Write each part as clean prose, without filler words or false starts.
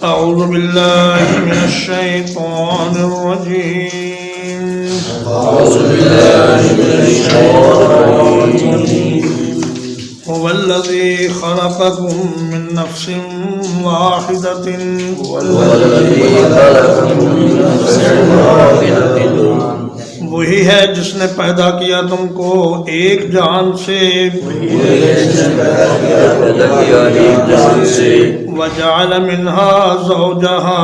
أعوذ بالله من الشيطان الرجيم. أعوذ بالله من الشيطان الرجيم. هو الذي خلقكم من نفس واحدة وہی ہے جس نے پیدا کیا تم کو ایک جان سے وجعل منها زوجها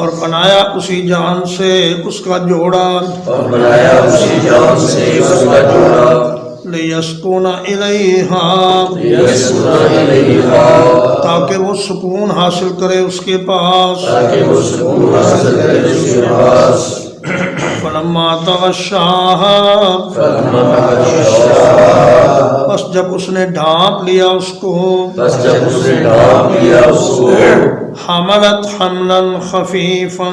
اور بنایا اسی جان سے اس کا جوڑا لِيَسْكُنَ إِلَيْهَا تاکہ وہ سکون حاصل کرے اس کے پاس فَلَمَّا تَغَشَّاهَا بس جب اس نے ڈھانپ لیا اس کو حملت حملا خفیفا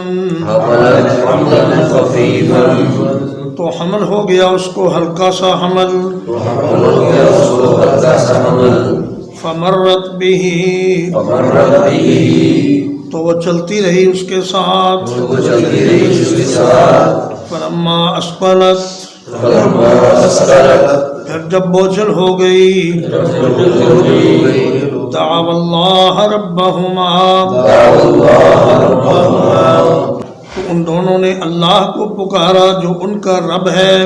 تو حمل ہو گیا اس کو ہلکا سا حمل فمرت به تو وہ چلتی رہی اس کے ساتھ فلما اسفلت پھر جب بوجھل ہو گئی دعوا اللہ ربہما تو ان دونوں نے اللہ کو پکارا جو ان کا رب ہے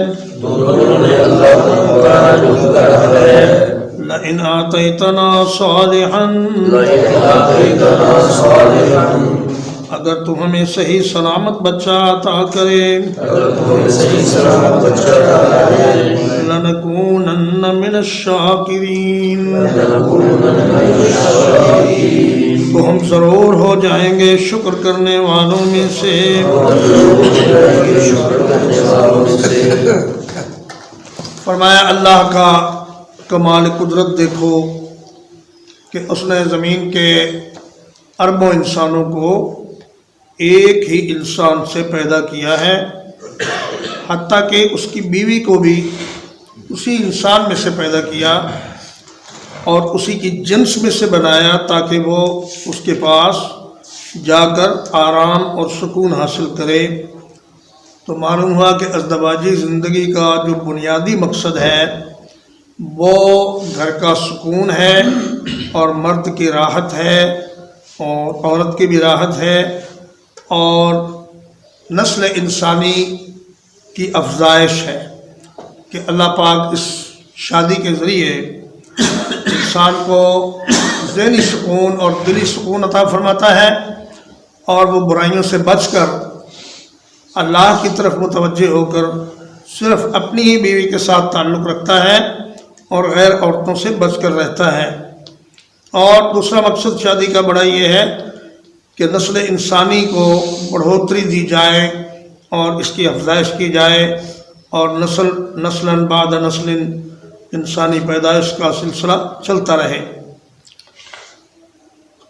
لئن آتیتنا صالحا اگر تو ہمیں صحیح سلامت بچہ عطا کرے لنکونن من الشاکرین تو ہم ضرور ہو جائیں گے شکر کرنے والوں میں سے فرمایا اللہ کا کمال قدرت دیکھو کہ اس نے زمین کے اربوں انسانوں کو ایک ہی انسان سے پیدا کیا ہے، حتیٰ کہ اس کی بیوی کو بھی اسی انسان میں سے پیدا کیا اور اسی کی جنس میں سے بنایا تاکہ وہ اس کے پاس جا کر آرام اور سکون حاصل کرے۔ تو معلوم ہوا کہ ازدواجی زندگی کا جو بنیادی مقصد ہے وہ گھر کا سکون ہے اور مرد کی راحت ہے اور عورت کی بھی راحت ہے اور نسل انسانی کی افزائش ہے کہ اللہ پاک اس شادی کے ذریعے انسان کو ذہنی سکون اور دلی سکون عطا فرماتا ہے اور وہ برائیوں سے بچ کر اللہ کی طرف متوجہ ہو کر صرف اپنی ہی بیوی کے ساتھ تعلق رکھتا ہے اور غیر عورتوں سے بچ کر رہتا ہے۔ اور دوسرا مقصد شادی کا بڑا یہ ہے کہ نسل انسانی کو بڑھوتری دی جائے اور اس کی افزائش کی جائے اور نسلاً بعد نسل انسانی پیدائش کا سلسلہ چلتا رہے۔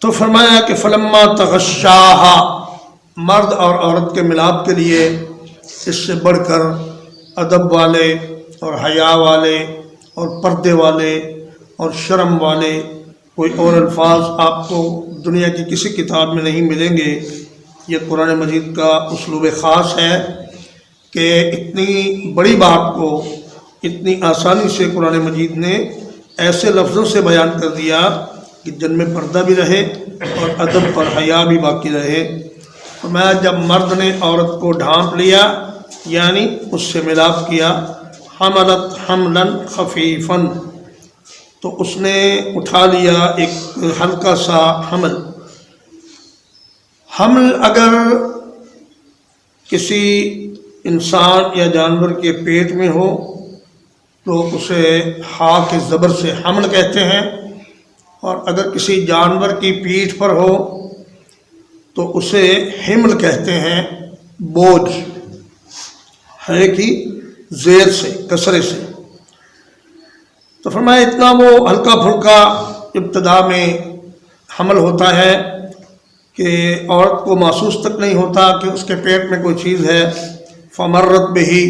تو فرمایا کہ فلما تغشاہا مرد اور عورت کے ملاپ کے لیے اس سے بڑھ کر ادب والے اور حیا والے اور پردے والے اور شرم والے کوئی اور الفاظ آپ کو دنیا کی کسی کتاب میں نہیں ملیں گے۔ یہ قرآن مجید کا اسلوب خاص ہے کہ اتنی بڑی بات کو اتنی آسانی سے قرآن مجید نے ایسے لفظوں سے بیان کر دیا کہ جن میں پردہ بھی رہے اور ادب اور حیا بھی باقی رہے۔ فرمایا جب مرد نے عورت کو ڈھانپ لیا یعنی اس سے ملاپ کیا، حملت حملا خفیفا تو اس نے اٹھا لیا ایک ہلکا سا حمل۔ حمل اگر کسی انسان یا جانور کے پیٹ میں ہو تو اسے ہا کے زبر سے حمل کہتے ہیں، اور اگر کسی جانور کی پیٹھ پر ہو تو اسے حمل کہتے ہیں، بوجھ ہے کہ زیر سے کسرے سے۔ تو فرمایا اتنا وہ ہلکا پھلکا ابتدا میں حمل ہوتا ہے کہ عورت کو محسوس تک نہیں ہوتا کہ اس کے پیٹ میں کوئی چیز ہے۔ فمرت بہی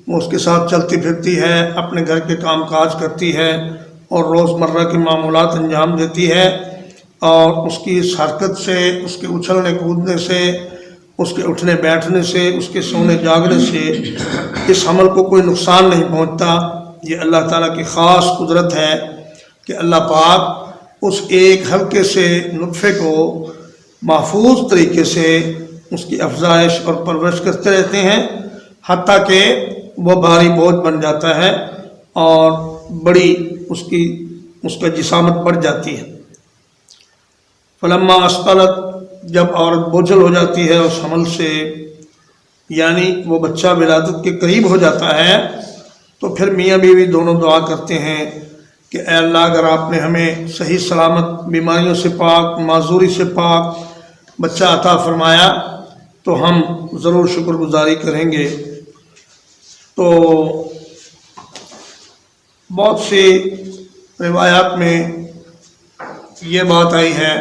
وہ اس کے ساتھ چلتی پھرتی ہے، اپنے گھر کے کام کاج کرتی ہے اور روزمرہ کے معمولات انجام دیتی ہے۔ اور اس کی اس حرکت سے، اس کے اچھلنے کودنے سے، اس کے اٹھنے بیٹھنے سے، اس کے سونے جاگنے سے اس عمل کو کوئی نقصان نہیں پہنچتا۔ یہ اللہ تعالیٰ کی خاص قدرت ہے کہ اللہ پاک اس ایک ہلکے سے نطفے کو محفوظ طریقے سے اس کی افزائش اور پرورش کرتے رہتے ہیں، حتیٰ کہ وہ بھاری بوجھ بن جاتا ہے اور بڑی اس کا جسامت بڑھ جاتی ہے۔ فلما اسقلت، جب عورت بوجھل ہو جاتی ہے اس حمل سے، یعنی وہ بچہ ولادت کے قریب ہو جاتا ہے، تو پھر میاں بیوی دونوں دعا کرتے ہیں کہ اے اللہ اگر آپ نے ہمیں صحیح سلامت، بیماریوں سے پاک، معذوری سے پاک بچہ عطا فرمایا تو ہم ضرور شکر گزاری کریں گے۔ تو بہت سی روایات میں یہ بات آئی ہے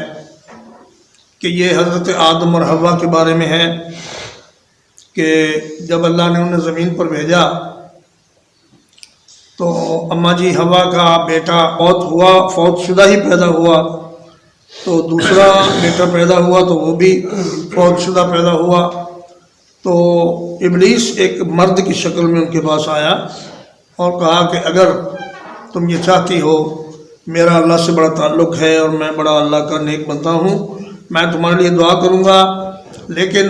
کہ یہ حضرت آدم اور حوا کے بارے میں ہے کہ جب اللہ نے انہیں زمین پر بھیجا تو اماں جی حوا کا بیٹا فوت شدہ ہی پیدا ہوا، تو دوسرا بیٹا پیدا ہوا تو وہ بھی فوت شدہ پیدا ہوا۔ تو ابلیس ایک مرد کی شکل میں ان کے پاس آیا اور کہا کہ اگر تم یہ چاہتی ہو، میرا اللہ سے بڑا تعلق ہے اور میں بڑا اللہ کا نیک بندہ ہوں، میں تمہارے لیے دعا کروں گا، لیکن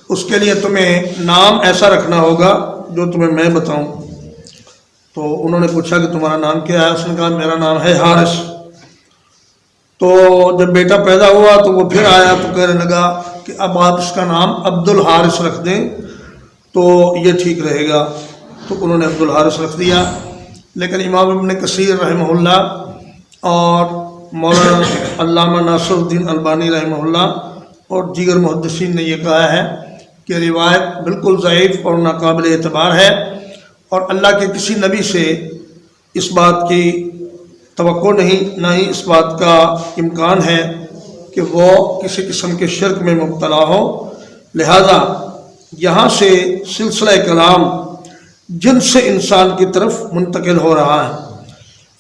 اس کے لیے تمہیں نام ایسا رکھنا ہوگا جو تمہیں میں بتاؤں۔ تو انہوں نے پوچھا کہ تمہارا نام کیا ہے؟ اس نے کہا میرا نام ہے حارث۔ تو جب بیٹا پیدا ہوا تو وہ پھر آیا تو کہنے لگا کہ اب آپ اس کا نام عبد الحارث رکھ دیں تو یہ ٹھیک رہے گا، تو انہوں نے عبد الحارث رکھ دیا۔ لیکن امام ابن کثیر رحمہ اللہ اور مولانا علامہ ناصر الدین البانی رحمہ اللہ اور دیگر محدثین نے یہ کہا ہے کہ روایت بالکل ضعیف اور ناقابل اعتبار ہے، اور اللہ کے کسی نبی سے اس بات کی توقع نہیں، نہ ہی اس بات کا امکان ہے کہ وہ کسی قسم کے شرک میں مبتلا ہو۔ لہذا یہاں سے سلسلہ کلام جن سے انسان کی طرف منتقل ہو رہا ہے۔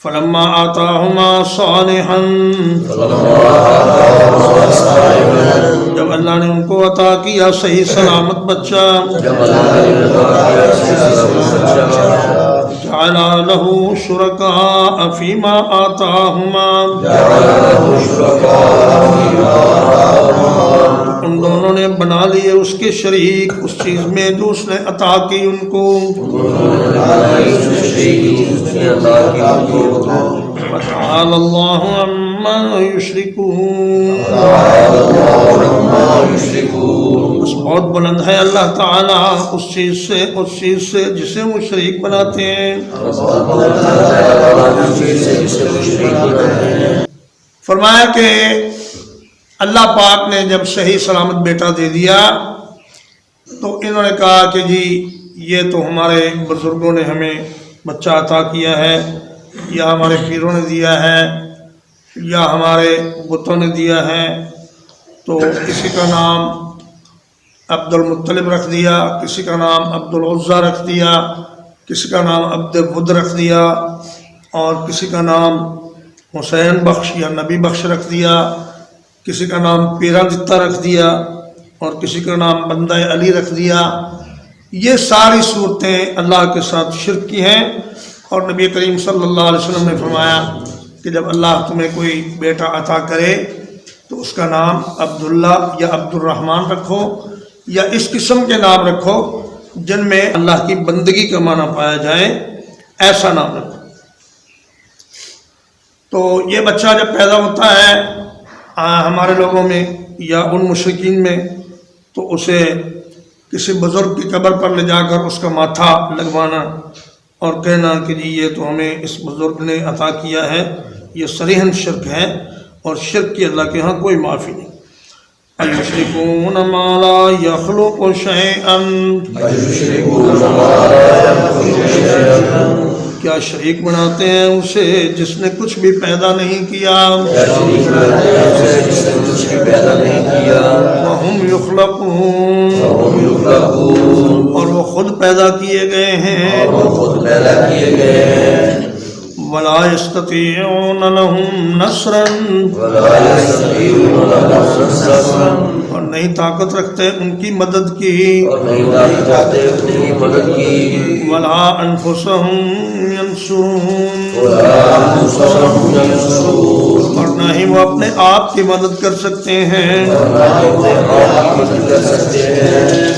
فلما آتاہما صالحا، جب اللہ نے ان کو عطا کیا صحیح سلامت بچہ، جعل لہ شرکاء فیما آتاہما، ان دونوں نے بنا لیے اس کے شریک اس چیز میں جو اس نے عطا کی ان کو۔ فتعالی اللہ عما یشرکون، بس بہت بلند ہے اللہ تعالیٰ اس چیز سے جسے وہ شریک بناتے ہیں۔ فرمایا کہ اللہ پاک نے جب صحیح سلامت بیٹا دے دیا تو انہوں نے کہا کہ جی یہ تو ہمارے بزرگوں نے ہمیں بچہ عطا کیا ہے، یا ہمارے پیروں نے دیا ہے، یا ہمارے بتوں نے دیا ہے۔ تو کسی کا نام عبد المطلب رکھ دیا، کسی کا نام عبد العزیٰ رکھ دیا، کسی کا نام عبد ود رکھ دیا، اور کسی کا نام حسین بخش یا نبی بخش رکھ دیا، کسی کا نام پیرا دتا رکھ دیا، اور کسی کا نام بندہ علی رکھ دیا۔ یہ ساری صورتیں اللہ کے ساتھ شرک کی ہیں، اور نبی کریم صلی اللہ علیہ وسلم نے فرمایا کہ جب اللہ تمہیں کوئی بیٹا عطا کرے تو اس کا نام عبداللہ یا عبد الرحمن رکھو، یا اس قسم کے نام رکھو جن میں اللہ کی بندگی کا معنی پایا جائے، ایسا نام رکھو۔ تو یہ بچہ جب پیدا ہوتا ہے ہمارے لوگوں میں یا ان مشرکین میں، تو اسے کسی بزرگ کی قبر پر لے جا کر اس کا ماتھا لگوانا اور کہنا کہ جی یہ تو ہمیں اس بزرگ نے عطا کیا ہے، یہ صریحاً شرک ہے، اور شرک کی اللہ کے ہاں کوئی معافی نہیں۔ اَيُشْرِكُونَ مَا لَا يَخْلُقُ شَيْئًا، کیا شریک بناتے ہیں اسے جس نے کچھ بھی پیدا نہیں کیا، وَهُمْ يُخْلَقُونَ، اور وہ خود پیدا کیے گئے ہیں، ولا يستطيعون لهم نصرا ولا يستطيعون لهم نصرا اور نہیں طاقت رکھتے ان کی مدد کی اور نہیں طاقت رکھتے ان کی مدد کی ولا انفسهم ينصرون ولا انفسهم ينصرون اور نہ ہی وہ اپنے آپ کی مدد کر سکتے ہیں اور نہ ہی اپنے آپ کی مدد کر سکتے ہیں.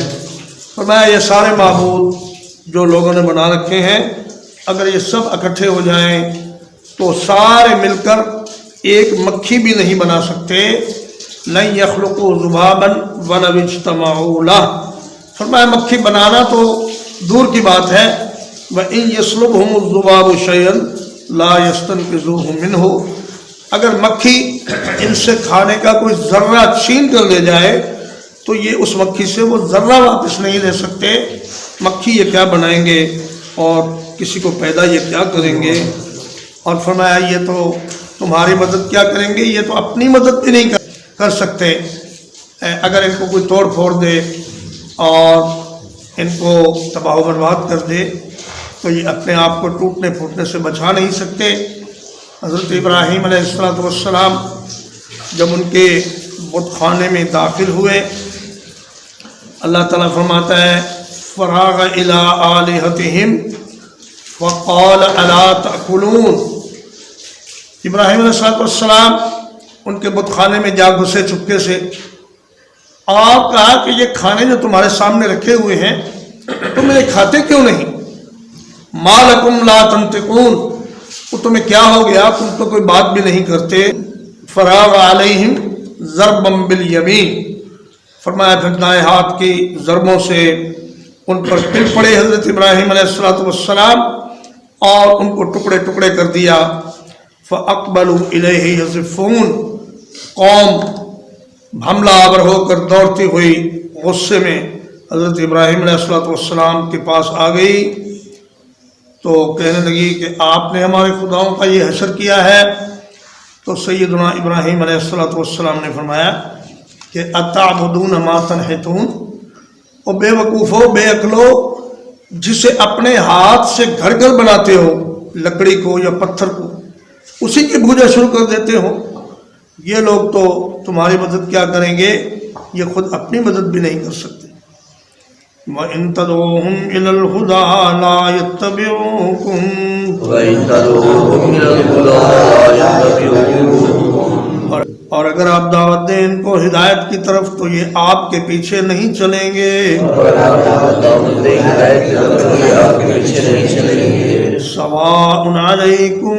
فرمایا یہ سارے معبود جو لوگوں نے بنا رکھے ہیں اگر یہ سب اکٹھے ہو جائیں تو سارے مل کر ایک مکھی بھی نہیں بنا سکتے. لن يخلقوا ذبابا ولو اجتمعوا له. فرمایا مکھی بنانا تو دور کی بات ہے. وَإِن يَسْلُبْهُمُ الذُّبَابُ شَيْئًا لَا يَسْتَنْقِذُوهُ مِنْهُ. اگر مکھی ان سے کھانے کا کوئی ذرہ چھین کر لے جائے تو یہ اس مکھی سے وہ ذرہ واپس نہیں لے سکتے. مکھی یہ کیا بنائیں گے اور کسی کو پیدا یہ کیا کریں گے. اور فرمایا یہ تو تمہاری مدد کیا کریں گے, یہ تو اپنی مدد بھی نہیں کر سکتے. اگر ان کو کوئی توڑ پھوڑ دے اور ان کو تباہ و برباد کر دے تو یہ اپنے آپ کو ٹوٹنے پھوٹنے سے بچا نہیں سکتے. حضرت ابراہیم علیہ السلام جب ان کے بت خانے میں داخل ہوئے, اللہ تعالیٰ فرماتا ہے فراغ الی آلہتہم وقال الا تأکلون. ابراہیم علیہ السلام ان کے بت خانے میں جا گھسے چپکے سے. آپ کہا کہ یہ کھانے جو تمہارے سامنے رکھے ہوئے ہیں تم انہیں کھاتے کیوں نہیں؟ ما لکم لا تنطقون. وہ تمہیں کیا ہو گیا, تم تو کوئی بات بھی نہیں کرتے. فراغ علیہم ضربا بالیمین. فرمایا پھر دائیں ہاتھ کی ضربوں سے ان پر پھر پڑے حضرت ابراہیم علیہ السلام اور ان کو ٹکڑے ٹکڑے کر دیا. فَأَقْبَلُوا إِلَيْهِ يَزِفُّونَ. قوم حملہ آور ہو کر دوڑتی ہوئی غصے میں حضرت ابراہیم علیہ السلام کے پاس آ گئی تو کہنے لگی کہ آپ نے ہمارے خداؤں کا یہ حشر کیا ہے. تو سیدنا ابراہیم علیہ السلام نے فرمایا کہ اتعبدون ما تنحتون. او بے وقوفو, بے عقلو, جسے اپنے ہاتھ سے گھر گھر بناتے ہو, لکڑی کو یا پتھر کو, اسی کی پوجا شروع کر دیتے ہو. یہ لوگ تو تمہاری مدد کیا کریں گے, یہ خود اپنی مدد بھی نہیں کر سکتے. وَإِن تَدْعُوهُمْ إِلَى الْهُدَىٰ لَا يَتَّبِعُوكُمْ. وَإِن تَدْعُوهُمْ إِلَى الْهُدَىٰ لَا يَتَّبِعُوكُمْ. اور اگر آپ دعوت دیں ان کو ہدایت کی طرف تو یہ آپ کے پیچھے نہیں چلیں گے. سواء علیکم,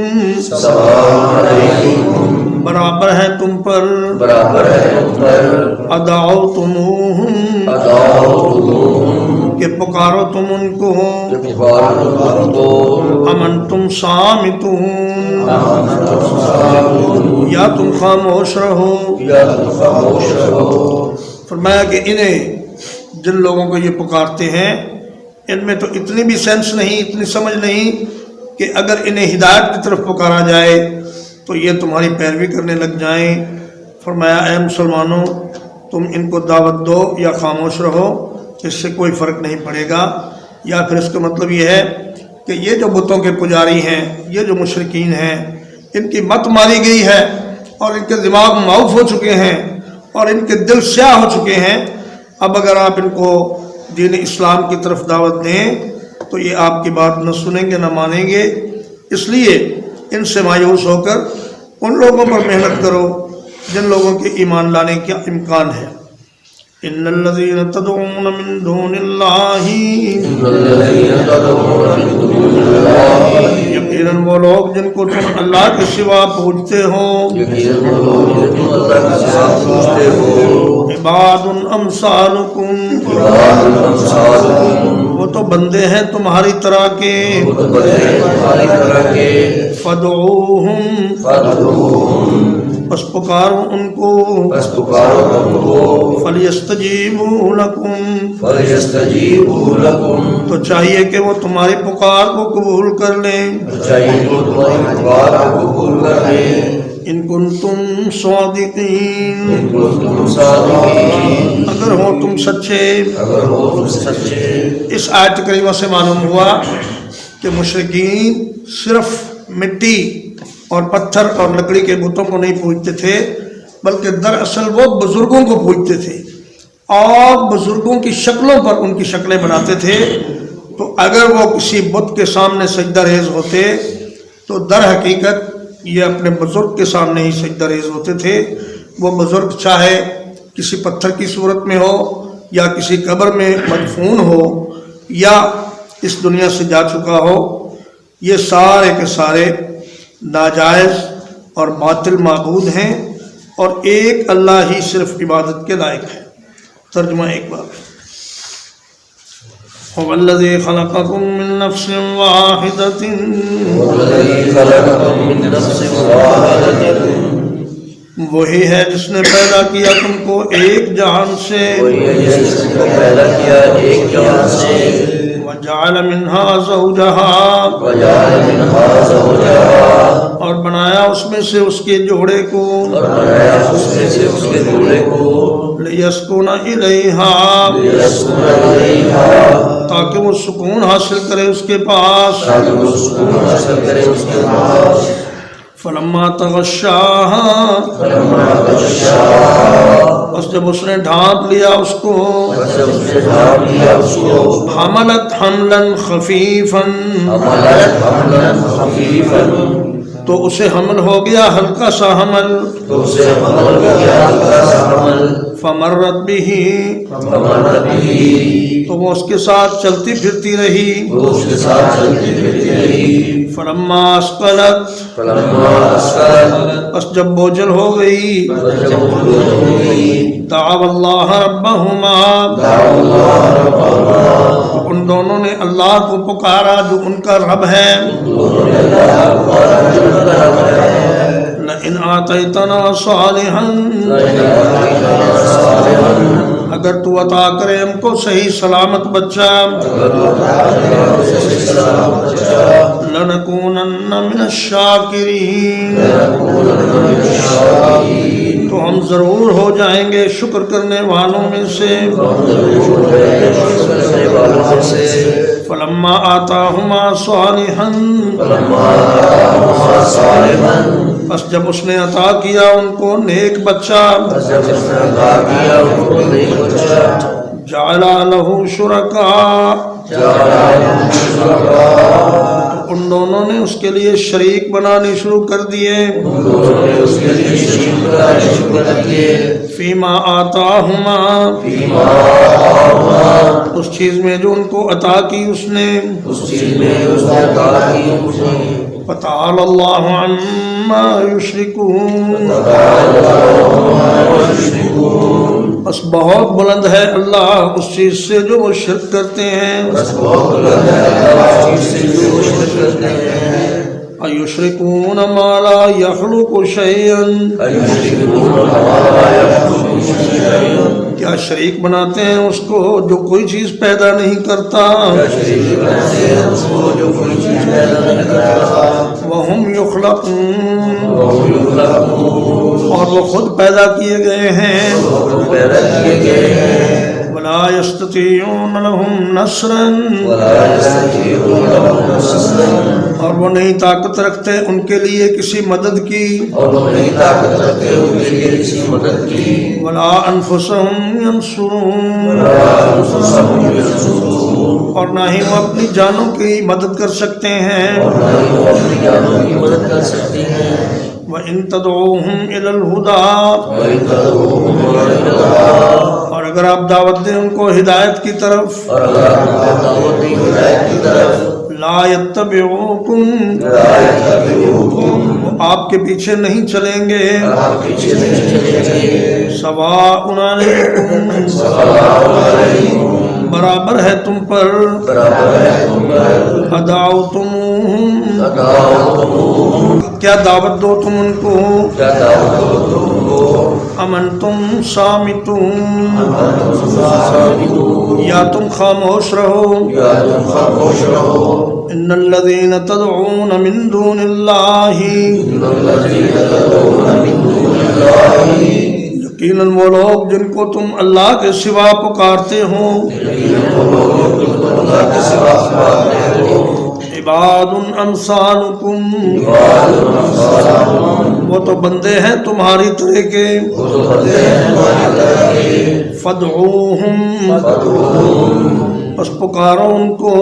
برابر ہے تم پر, ادعوتموہم, کہ پکارو تم ان کو, امنتم صامتون, یا تم خاموش رہو. فرمایا کہ انہیں جن لوگوں کو یہ پکارتے ہیں ان میں تو اتنی بھی سینس نہیں, اتنی سمجھ نہیں کہ اگر انہیں ہدایت کی طرف پکارا جائے تو یہ تمہاری پیروی کرنے لگ جائیں. فرمایا اے مسلمانوں, تم ان کو دعوت دو یا خاموش رہو, اس سے کوئی فرق نہیں پڑے گا. یا پھر اس کا مطلب یہ ہے کہ یہ جو بتوں کے پجاری ہیں, یہ جو مشرکین ہیں, ان کی مت ماری گئی ہے اور ان کے دماغ معاف ہو چکے ہیں اور ان کے دل سیاہ ہو چکے ہیں. اب اگر آپ ان کو دین اسلام کی طرف دعوت دیں تو یہ آپ کی بات نہ سنیں گے نہ مانیں گے. اس لیے ان سے مایوس ہو کر ان لوگوں پر محنت کرو جن لوگوں کے ایمان لانے کا امکان ہے. ان الذین تدعون من دون اللہ, یقیناً وہ لوگ جن کو تم اللہ کے سوا پوجتے ہو, عباد امثالکم, وہ تو بندے ہیں تمہاری طرح کے. فدعوہم, پس پکارو ان کو, فلیستجیبوا لکم, تو چاہیے کہ وہ تمہاری پکار کو قبول کر لیں. ان کنتم صادقین, اگر ہو تم سچے. اس آیت کریمہ سے معلوم ہوا کہ مشرکین صرف مٹی اور پتھر اور لکڑی کے بتوں کو نہیں پوجتے تھے، بلکہ دراصل وہ بزرگوں کو پوجتے تھے اور بزرگوں کی شکلوں پر ان کی شکلیں بناتے تھے۔ تو اگر وہ کسی بت کے سامنے سجدہ ریز ہوتے تو در حقیقت یہ اپنے بزرگ کے سامنے ہی سجدہ ریز ہوتے تھے۔ وہ بزرگ چاہے کسی پتھر کی صورت میں ہو یا کسی قبر میں مدفون ہو یا اس دنیا سے جا چکا ہو، یہ سارے کے سارے ناجائز اور باطل معبود ہیں اور ایک اللہ ہی صرف عبادت کے لائق ہے۔ ترجمہ ایک بار، هو الذي خلقكم من نفس واحدة والذي خلقكم من نفس واحدة، وہی ہے جس نے پیدا کیا تم کو ایک جہان سے، وہی ہے جس نے پیدا کیا ایک جان سے، وجعل منها زوجها، وجعل منها زوجها، اور بنایا اس میں سے اس کے جوڑے کو، اور بنایا اس میں سے اس کے جوڑے کو، لیسکن الیہا، لیسکن الیہا، تاکہ وہ سکون حاصل کرے اس کے پاس، تاکہ وہ سکون حاصل کرے اس کے پاس، فلما تغشاها، فلما غشاها، بس جب اس نے ڈھانپ لیا اس کو، جب اس نے ڈھانپ لیا اس کو، حملت حملا خفیفا، حملت حملا خفیفا، تو اسے حمل ہو گیا ہلکا سا حمل، تو اسے حمل ہو گیا ہلکا سا حمل، فمرت به، فمرت به، تو وہ اس کے ساتھ چلتی پھرتی رہی، وہ اس کے ساتھ چلتی پھرتی رہی، فلما اسقلت، فلما اسقلت، بس جب بوجھل ہو گئی، جب بلوغ ہو گئی، دعوا اللہ ربہما، دعوا اللہ ربہما، ان دونوں نے اللہ کو پکارا جو ان کا رب ہے، دونوں نے اللہ کو پکارا جو ان کا رب ہے، لئن آتیتنا صالحا، اگر تو عطا کرے ہم کو صحیح سلامت بچہ، لنکونن من الشاکرین، تو ہم ضرور ہو جائیں گے شکر کرنے والوں میں سے، فلما آتاہما صالحا، بس جب اس نے عطا کیا ان کو نیک بچہ، جعل لہ شرکاء، تو ان دونوں نے اس کے لیے شریک بنانے شروع کر دیے، فیما آتاہما، اس چیز میں جو ان کو عطا کی اس نے، فتعالی اللہ عما یشرکون، بس بہت بلند ہے اللہ اس چیز سے جو وہ شرک کرتے ہیں، ایشرکون ما لا یخلق شیئا، کیا شریک بناتے ہیں اس کو جو کوئی چیز پیدا نہیں کرتا، وہم یخلقون، اور وہ خود پیدا کیے گئے ہیں، ولا یستطیعون لهم نصرا، اور وہ نہیں طاقت رکھتے ان کے لیے کسی مدد کی، ولا انفسهم ینصرون، اور نہ ہی وہ اپنی جانوں کی مدد کر سکتے ہیں، وَإِن تَدْعُوهُمْ إِلَى الْهُدَىٰ، اور اگر آپ دعوت دیں ان کو ہدایت کی طرف، لا يتبعوكم، وہ آپ کے پیچھے نہیں چلیں گے، سواء علیکم، برابر ہے تم پر، ادعوتموہم، کیا دعوت دو تم ان کو، امنتم صامتون، یا تم خاموش رہو، ان الذین تدعون من دون اللہ، یقیناً وہ لوگ جن کو تم اللہ کے سوا پکارتے ہو، عباد امثالکم وہ تو بندے ہیں تمہاری طرح کے فادعوہم پس پکارو ان کو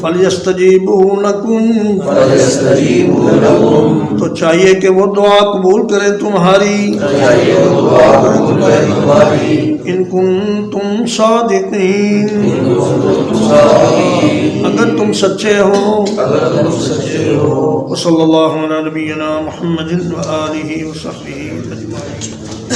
فلیستجیبوا لکم تو چاہیے کہ وہ دعا قبول کرے تمہاری ان کنتم صادقین اگر تم سچے ہو وصلی اللہ علی نبینا محمد وآلہ وصحبہ اجمعین